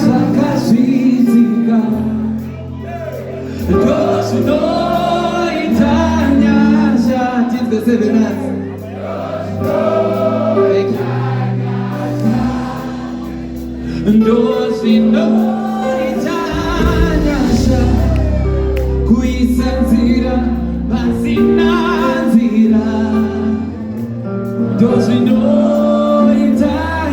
Zakashizika Doshino Itanyasha Teach the 7 N's. Doshino Itanyasha Kuisanzira Basinanzira Doshino Itanyasha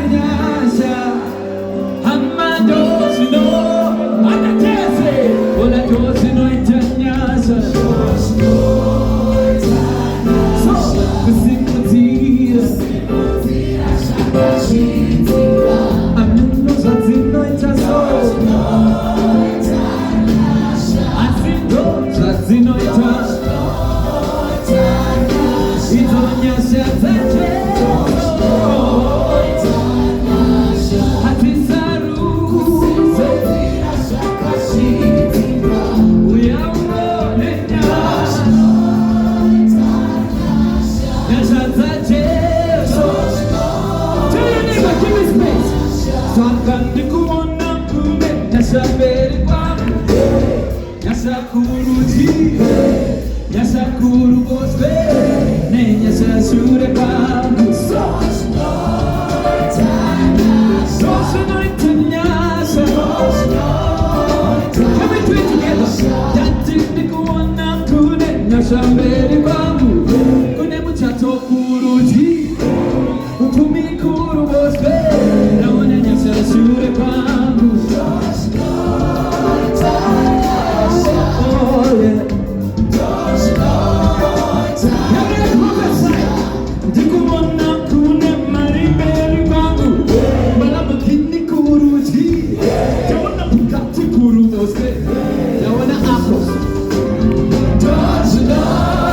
Yasakuru bosbe, ne yasasure pangu. Can we do it together? Yasambere pangu, kune muchato kuruji, utumi kuru bosbe, ne yasasure pangu. Does not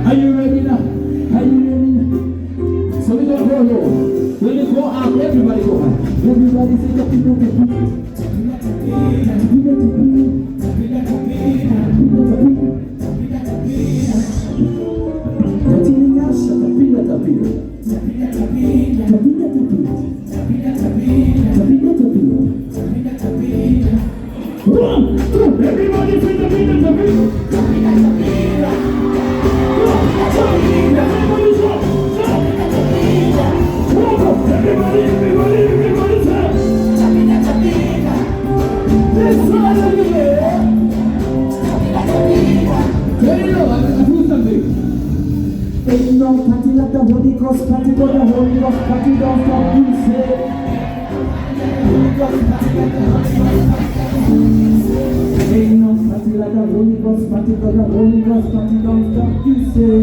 Are you ready now? Are you ready now? So we're gonna go low. When you go out, everybody go out. Everybody say the people. Everybody say the Ain't no party like the Holy Ghost party, but the Holy Ghost party don't stop you say. Holy Ghost party like the Holy Ghost party. Ain't no party like the Holy Ghost party, but the Holy Ghost party don't stop you say.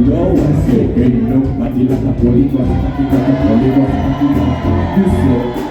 Yo, I say, ain't no party like the Holy Ghost party, but the Holy Ghost party don't stop you say.